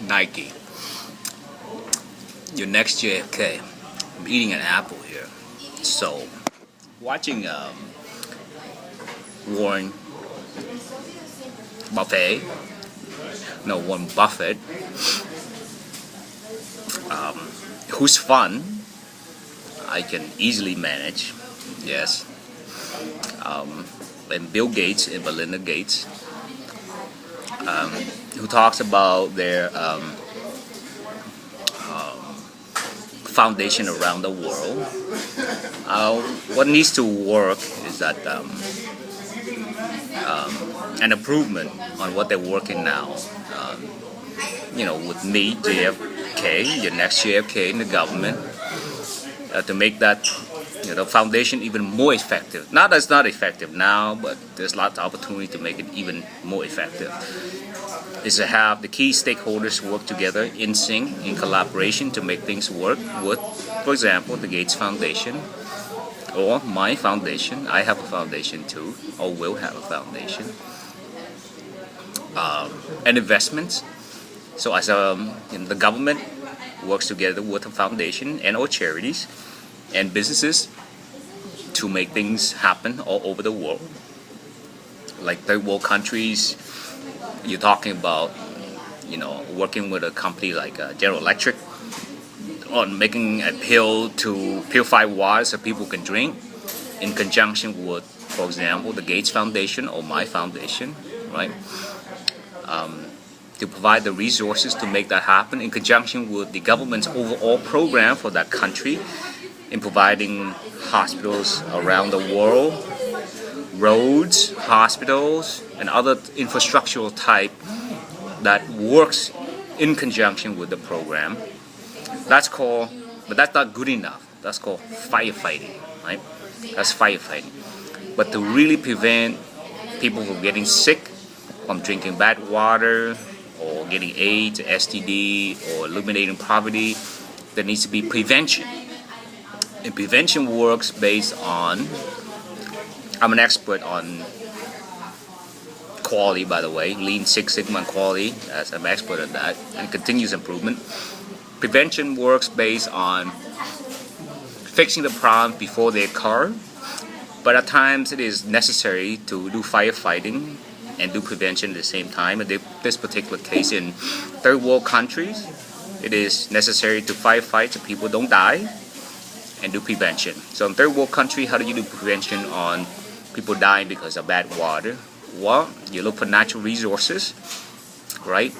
Nike. Your next JFK. I'm eating an apple here. So, watching Warren Buffett, no, Warren Buffett, whose fund I can easily manage, yes, and Bill Gates and Melinda Gates, who talks about their foundation around the world. What needs to work is that an improvement on what they're working now. With me, JFK, your next JFK in the government, to make that foundation even more effective. Not that it's not effective now, but there's lots of opportunity to make it even more effective. Is to have the key stakeholders work together in sync, in collaboration to make things work with, for example, the Gates Foundation or my foundation. I have a foundation too, or will have a foundation. And investments. So as the government works together with the foundation and or charities and businesses to make things happen all over the world. Like third world countries, you're talking about, working with a company like General Electric on making a pill to purify water so people can drink, in conjunction with, for example, the Gates Foundation or my foundation, right? To provide the resources to make that happen, in conjunction with the government's overall program for that country, in providing hospitals around the world, roads, hospitals, and other infrastructural type that works in conjunction with the program. That's called, but that's not good enough. That's called firefighting, right? That's firefighting. But to really prevent people from getting sick from drinking bad water or getting AIDS, STD, or eliminating poverty, there needs to be prevention. And prevention works based on, I'm an expert on quality, by the way, Lean Six Sigma quality, as I'm an expert at that, and continuous improvement. Prevention works based on fixing the problem before they occur, but at times it is necessary to do firefighting and do prevention at the same time. In this particular case, in third world countries, it is necessary to firefight so people don't die and do prevention. So in third world country, how do you do prevention on people dying because of bad water? Well, you look for natural resources, right?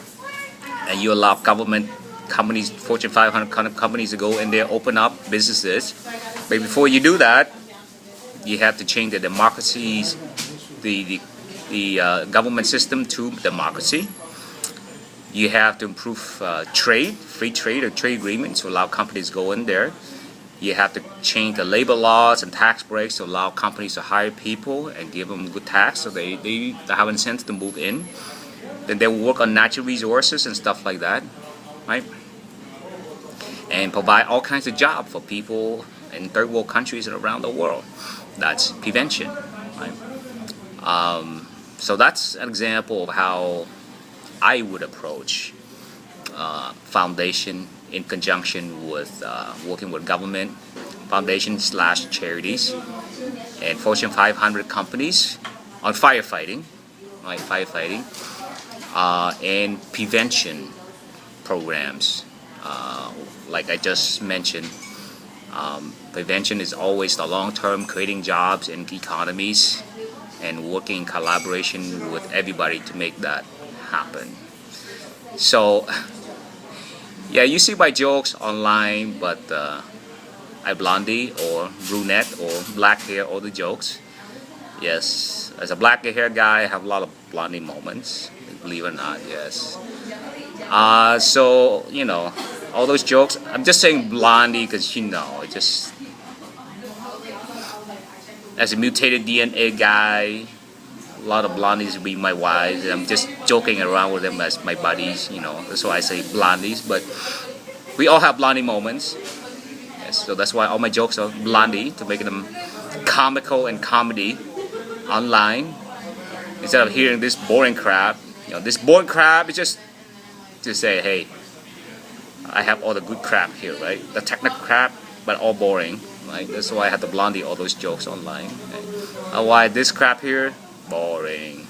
And you allow government companies, Fortune 500 companies, to go in there, open up businesses. But before you do that, you have to change the democracies, the government system to democracy. You have to improve trade, free trade or trade agreements to allow companies to go in there. You have to change the labor laws and tax breaks to allow companies to hire people and give them good tax so they have incentive to move in. Then they will work on natural resources and stuff like that, right? And provide all kinds of jobs for people in third world countries and around the world. That's prevention, right? So that's an example of how I would approach foundation in conjunction with working with government, foundation/charities, and Fortune 500 companies on firefighting, right? Firefighting and prevention programs. Like I just mentioned, prevention is always the long-term, creating jobs and economies, and working in collaboration with everybody to make that happen. So, yeah, you see my jokes online, but I blondie or brunette or black hair, all the jokes. Yes, as a black hair guy, I have a lot of blondie moments, believe it or not, yes. So, all those jokes, I'm just saying blondie because, it just, as a mutated DNA guy, a lot of blondies will be my wives, and I'm just joking around with them as my buddies, that's why I say blondies, but we all have blondie moments, yes, so that's why all my jokes are blondie, to make them comical and comedy online, instead of hearing this boring crap. This boring crap is just to say, hey, I have all the good crap here, right? The technical crap, but all boring, right? That's why I had to blondie all those jokes online. Right? Why this crap here? Boring.